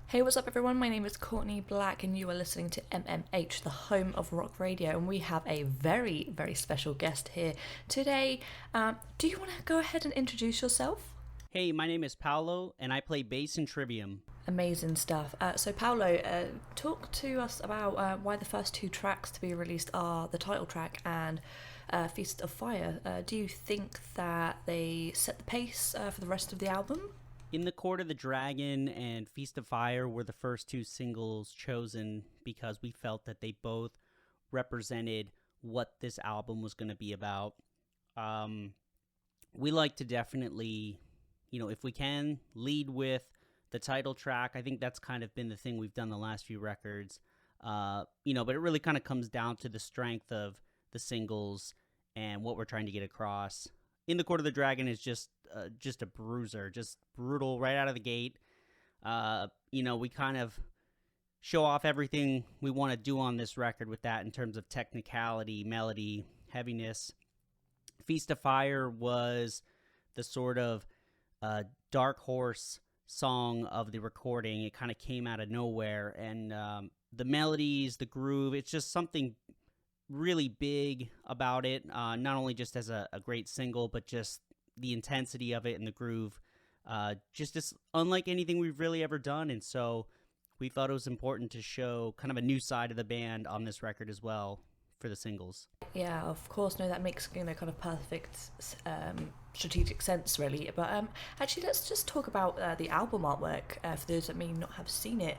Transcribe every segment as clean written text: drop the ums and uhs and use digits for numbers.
Hey, what's up, everyone? My name is Courtney Black, and you are listening to MMH, the home of rock radio. And we have a very, very special guest here today. Do you want to go ahead and introduce yourself? Hey, my name is Paolo, and I play bass in Trivium. Amazing stuff. So, Paolo, talk to us about why the first two tracks to be released are the title track and Feast of Fire. Do you think that they set the pace for the rest of the album? In the Court of the Dragon and Feast of Fire were the first two singles chosen because we felt that they both represented what this album was going to be about. We like to definitely, if we can, lead with the title track. I think that's kind of been the thing we've done the last few records. But it really kind of comes down to the strength of the singles and what we're trying to get across. In the Court of the Dragon is just a bruiser, just brutal right out of the gate. We kind of show off everything we want to do on this record with that in terms of technicality, melody, heaviness. Feast of Fire was the sort of dark horse song of the recording. It kind of came out of nowhere, and the melodies, the groove, it's just something really big about it, not only just as a great single, but just the intensity of it and the groove, just as unlike anything we've really ever done. And so we thought it was important to show kind of a new side of the band on this record as well for the singles. Yeah, of course. No, that makes kind of perfect strategic sense, really. But actually, let's just talk about the album artwork for those that may not have seen it.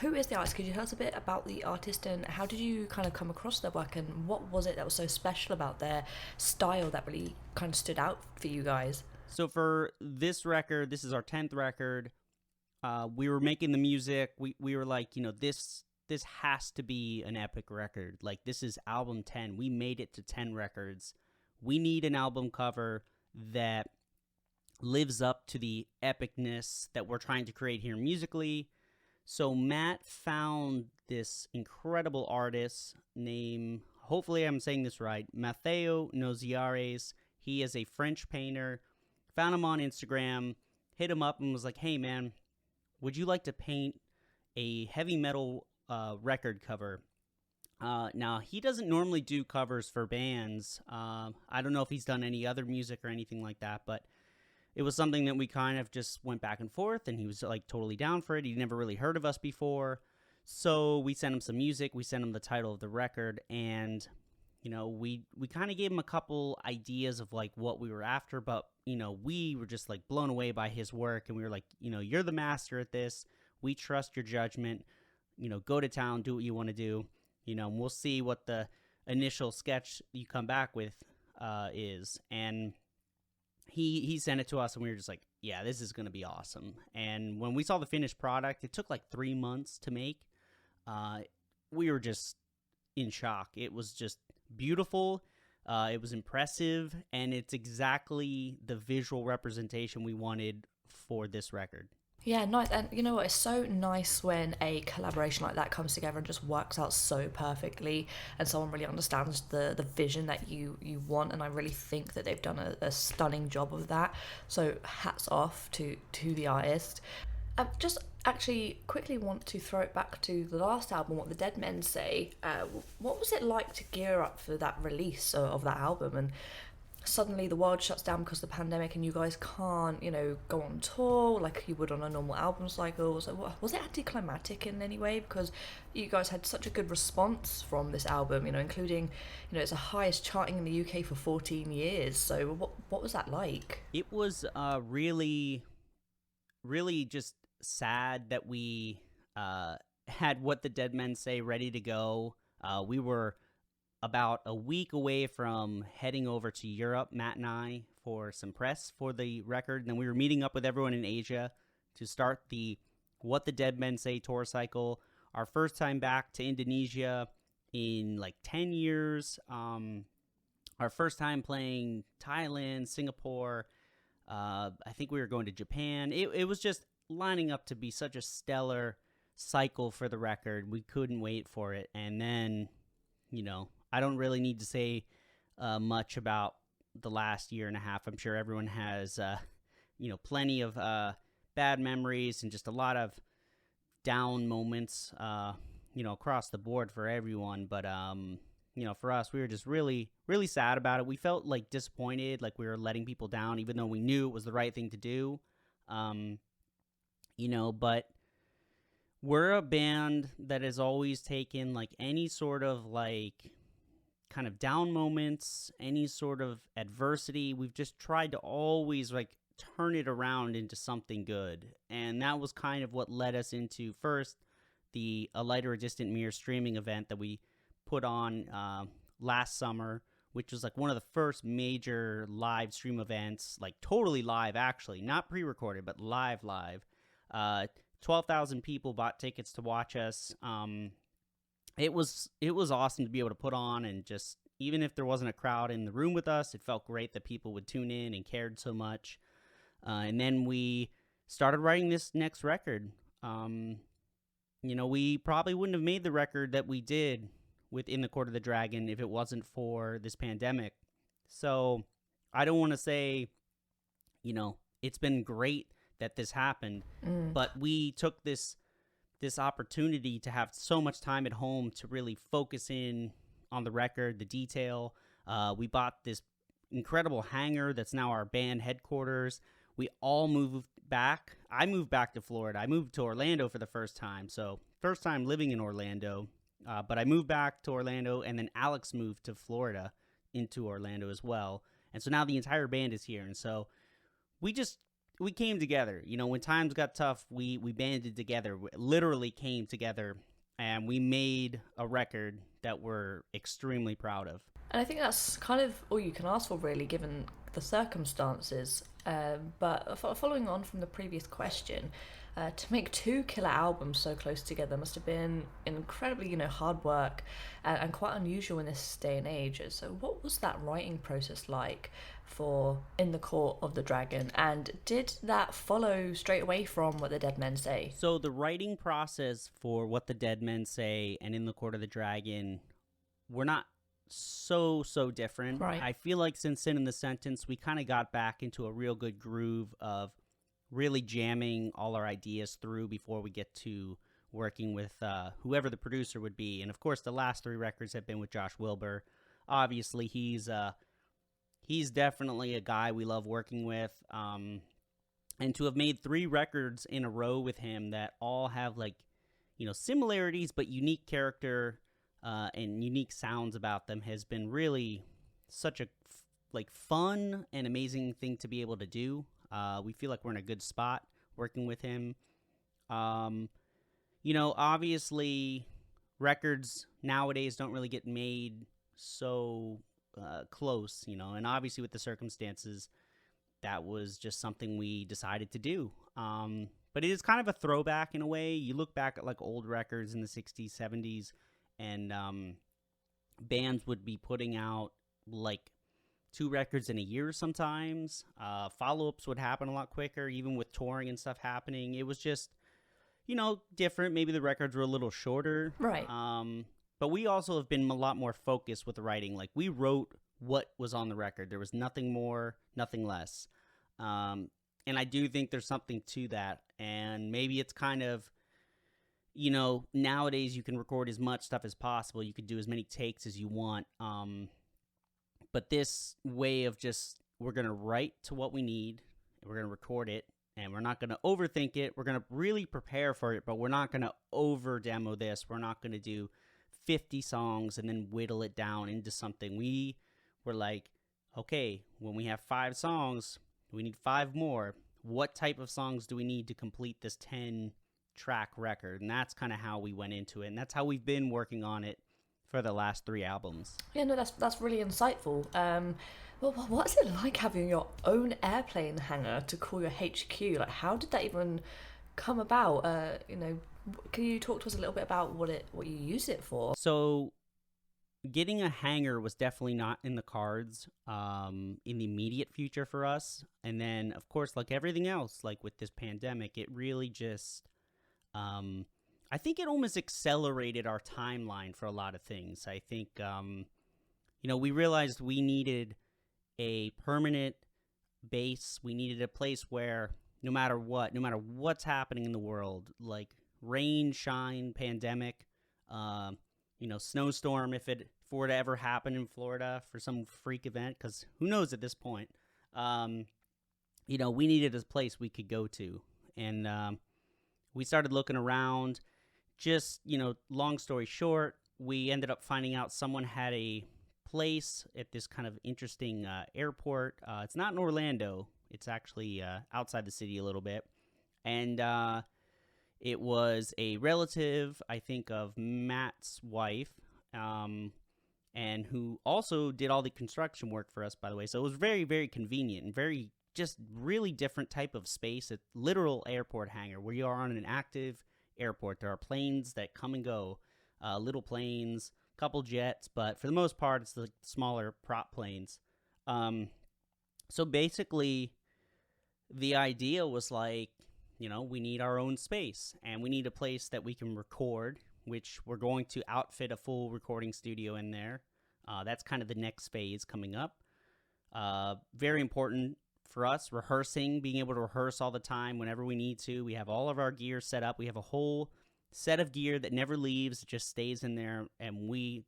Who is the artist? Could you tell us a bit about the artist and how did you kind of come across their work and what was it that was so special about their style that really kind of stood out for you guys? So for this record, this is our 10th record. We were making the music. We were like, this has to be an epic record. Like, this is album 10. We made it to 10 records. We need an album cover that lives up to the epicness that we're trying to create here musically. So Matt found this incredible artist named, hopefully I'm saying this right, Matteo Noziares. He is a French painter. Found him on Instagram, hit him up and was like, hey man, would you like to paint a heavy metal record cover? Now, he doesn't normally do covers for bands. I don't know if he's done any other music or anything like that, but it was something that we kind of just went back and forth, and he was like totally down for it. He'd never really heard of us before. So we sent him some music. We sent him the title of the record, and, we kind of gave him a couple ideas of like what we were after, but, we were just like blown away by his work, and we were like, you're the master at this. We trust your judgment. Go to town, do what you want to do, and we'll see what the initial sketch you come back with is. And he sent it to us, and we were just like, yeah, this is going to be awesome. And when we saw the finished product, it took like 3 months to make. We were just in shock. It was just beautiful. It was impressive, and it's exactly the visual representation we wanted for this record. Yeah, nice. And you know what? It's so nice when a collaboration like that comes together and just works out so perfectly, and someone really understands the vision that you want. And I really think that they've done a stunning job of that. So hats off to the artist. Just actually quickly want to throw it back to the last album, What the Dead Men Say. What was it like to gear up for that release of that album? And suddenly the world shuts down because of the pandemic and you guys can't, go on tour like you would on a normal album cycle. So was it anticlimactic in any way? Because you guys had such a good response from this album, including, it's the highest charting in the UK for 14 years. So what was that like? It was really, really just sad that we had What the Dead Men Say ready to go. We were about a week away from heading over to Europe, Matt and I, for some press for the record. And then we were meeting up with everyone in Asia to start the What the Dead Men Say tour cycle. Our first time back to Indonesia in like 10 years. Our first time playing Thailand, Singapore. I think we were going to Japan. It was just lining up to be such a stellar cycle for the record. We couldn't wait for it. And then, I don't really need to say much about the last year and a half. I'm sure everyone has, plenty of bad memories and just a lot of down moments, across the board for everyone. But, for us, we were just really, really sad about it. We felt like disappointed, like we were letting people down, even though we knew it was the right thing to do. But we're a band that has always taken like any sort of like kind of down moments, any sort of adversity. We've just tried to always like turn it around into something good. And that was kind of what led us into first A Light or a Distant Mirror streaming event that we put on last summer, which was like one of the first major live stream events, like totally live actually, not pre-recorded, but live. 12,000 people bought tickets to watch us. It was awesome to be able to put on, and just even if there wasn't a crowd in the room with us, it felt great that people would tune in and cared so much. And then we started writing this next record. We probably wouldn't have made the record that we did with In the Court of the Dragon if it wasn't for this pandemic. So I don't want to say, it's been great that this happened, but we took this opportunity to have so much time at home to really focus in on the record, the detail. We bought this incredible hangar that's now our band headquarters. We all moved back. I moved back to Florida. I moved to Orlando for the first time. So first time living in Orlando, but I moved back to Orlando, and then Alex moved to Florida into Orlando as well. And so now the entire band is here. And so we came together. When times got tough, we banded together, we literally came together, and we made a record that we're extremely proud of. And I think that's kind of all you can ask for, really, given the circumstances. But following on from the previous question, to make two killer albums so close together must have been incredibly, hard work and quite unusual in this day and age. So what was that writing process like for In the Court of the Dragon? And did that follow straight away from What the Dead Men Say? So the writing process for What the Dead Men Say and In the Court of the Dragon were not so different. Right. I feel like since Sin in the Sentence, we kind of got back into a real good groove of really jamming all our ideas through before we get to working with whoever the producer would be. And of course, the last three records have been with Josh Wilbur. Obviously, he's definitely a guy we love working with. And to have made 3 records in a row with him that all have similarities but unique character and unique sounds about them has been really such a fun and amazing thing to be able to do. We feel like we're in a good spot working with him. Obviously records nowadays don't really get made so close, and obviously with the circumstances, that was just something we decided to do. But it is kind of a throwback in a way. You look back at old records in the 60s, 70s, and bands would be putting out 2 records in a year sometimes. Follow-ups would happen a lot quicker, even with touring and stuff happening. It was just, different. Maybe the records were a little shorter. Right. But we also have been a lot more focused with the writing. We wrote what was on the record. There was nothing more, nothing less. And I do think there's something to that. And maybe it's kind of, nowadays you can record as much stuff as possible. You could do as many takes as you want. But this way of just, we're going to write to what we need, and we're going to record it, and we're not going to overthink it. We're going to really prepare for it, but we're not going to over-demo this. We're not going to do 50 songs and then whittle it down into something. We were like, okay, when we have 5 songs, we need 5 more. What type of songs do we need to complete this 10-track record? And that's kind of how we went into it, and that's how we've been working on it for the last 3 albums. Yeah, no, that's really insightful. Well, what's it like having your own airplane hangar to call your HQ? How did that even come about? Can you talk to us a little bit about what you use it for? So, getting a hangar was definitely not in the cards in the immediate future for us. And then, of course, like everything else, with this pandemic, it really just, I think it almost accelerated our timeline for a lot of things. I think, we realized we needed a permanent base. We needed a place where no matter what's happening in the world, rain, shine, pandemic, snowstorm if it were to ever happen in Florida for some freak event, because who knows at this point. We needed a place we could go to. And we started looking around. Just, long story short, we ended up finding out someone had a place at this kind of interesting airport. It's not in Orlando. It's actually outside the city a little bit. And it was a relative, I think, of Matt's wife, and who also did all the construction work for us, by the way. So it was very, very convenient and very just really different type of space. A literal airport hangar where you are on an active airport. There are planes that come and go, little planes, couple jets, but for the most part, it's the smaller prop planes. So basically, the idea was like, we need our own space, and we need a place that we can record, which we're going to outfit a full recording studio in there. That's kind of the next phase coming up. Very important for us, rehearsing, being able to rehearse all the time whenever we need to. We have all of our gear set up. We have a whole set of gear that never leaves, it just stays in there, and we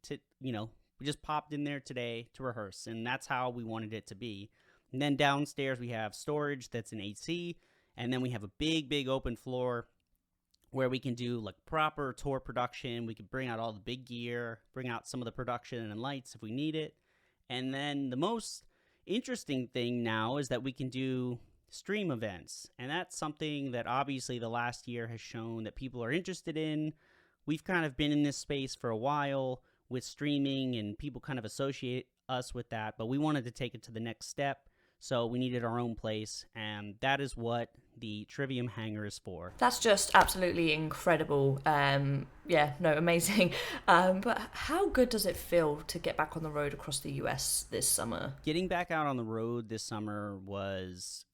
just popped in there today to rehearse, and that's how we wanted it to be. And then downstairs we have storage that's an AC, and then we have a big open floor where we can do like proper tour production. We can bring out all the big gear, bring out some of the production and lights if we need it. And then the most interesting thing now is that we can do stream events, and that's something that obviously the last year has shown that people are interested in. We've kind of been in this space for a while with streaming, and people kind of associate us with that, but we wanted to take it to the next step, so we needed our own place, and that is what the Trivium Hangar is for. That's just absolutely incredible. Amazing. But how good does it feel to get back on the road across the US this summer? Getting back out on the road this summer was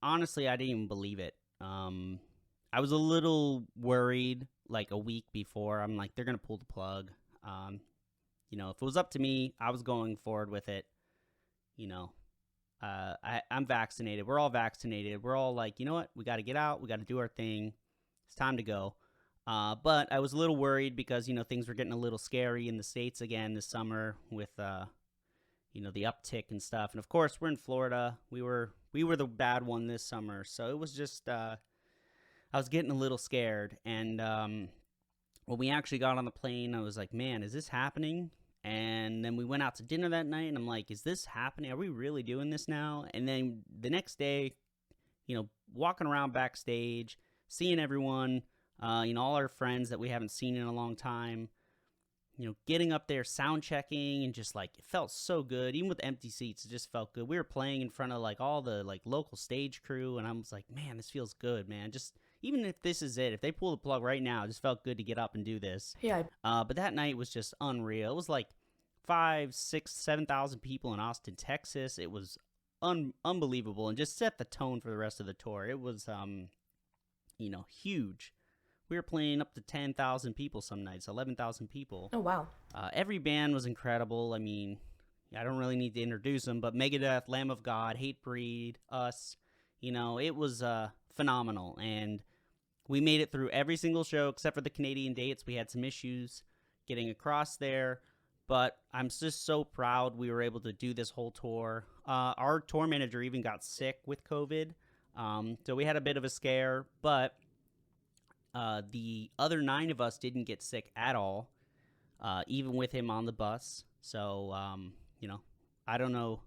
honestly, I didn't even believe it. I was a little worried like a week before. I'm like, they're going to pull the plug. If it was up to me, I was going forward with it. I'm vaccinated. We're all vaccinated. We're all like, you know what? We got to get out. We got to do our thing. It's time to go. But I was a little worried because, things were getting a little scary in the States again this summer with, the uptick and stuff. And of course, we're in Florida. We were the bad one this summer. So it was just, I was getting a little scared. And when we actually got on the plane, I was like, man, is this happening? And then we went out to dinner that night, and I'm like, is this happening? Are we really doing this now? And then the next day, walking around backstage, seeing everyone, all our friends that we haven't seen in a long time, getting up there, sound checking, and just like, it felt so good. Even with empty seats, it just felt good. We were playing in front of like all the like local stage crew, and I was like, man, this feels good, man. Just even if this is it, if they pull the plug right now, it just felt good to get up and do this. Yeah. But that night was just unreal. It was like 5,000, 6,000, 7,000 people in Austin, Texas. It was unbelievable, and just set the tone for the rest of the tour. It was, huge. We were playing up to 10,000 people some nights, 11,000 people. Oh, wow. Every band was incredible. I mean, I don't really need to introduce them, but Megadeth, Lamb of God, Hatebreed, Us, it was phenomenal. And we made it through every single show except for the Canadian dates. We had some issues getting across there, but I'm just so proud we were able to do this whole tour. Our tour manager even got sick with COVID, so we had a bit of a scare, but the other 9 of us didn't get sick at all, even with him on the bus. So, I don't know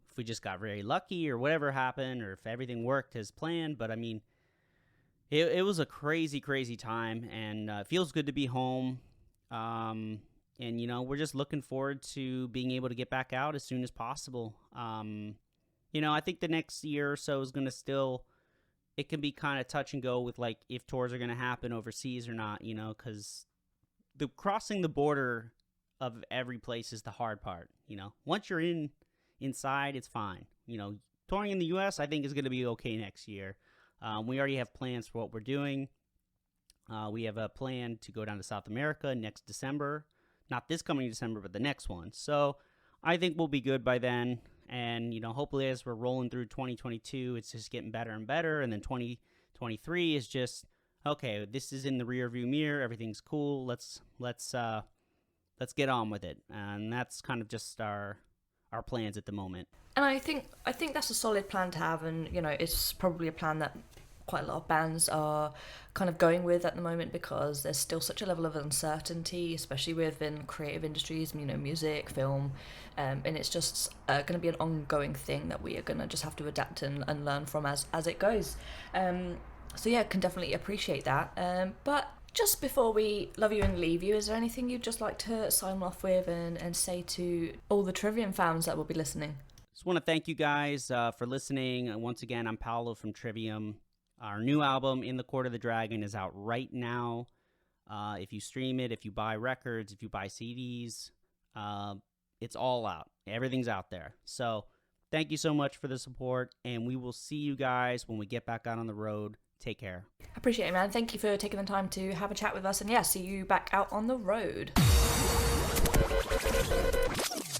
if we just got very lucky or whatever happened or if everything worked as planned, but I mean, it was a crazy, crazy time, and it feels good to be home. And, we're just looking forward to being able to get back out as soon as possible. I think the next year or so is going to it can be kind of touch and go with like if tours are going to happen overseas or not, because the crossing the border of every place is the hard part. Once you're inside, it's fine. Touring in the U.S. I think is going to be okay next year. We already have plans for what we're doing. We have a plan to go down to South America next December. Not this coming December, but the next one. So I think we'll be good by then. And, hopefully as we're rolling through 2022, it's just getting better and better. And then 2023 is just okay, this is in the rearview mirror, everything's cool, let's get on with it. And that's kind of just our plans at the moment. And I think that's a solid plan to have, and it's probably a plan that quite a lot of bands are kind of going with at the moment, because there's still such a level of uncertainty, especially within creative industries, music, film, and it's just going to be an ongoing thing that we are going to just have to adapt and learn from as it goes. So yeah, can definitely appreciate that. But just before we love you and leave you, is there anything you'd just like to sign off with and say to all the Trivium fans that will be listening? Just want to thank you guys for listening. And once again, I'm Paolo from Trivium. Our new album, In the Court of the Dragon, is out right now. If you stream it, if you buy records, if you buy CDs, it's all out. Everything's out there. So thank you so much for the support, and we will see you guys when we get back out on the road. Take care. Appreciate it, man. Thank you for taking the time to have a chat with us, and yeah, see you back out on the road.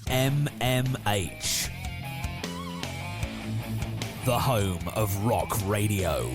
MMH, the home of rock radio.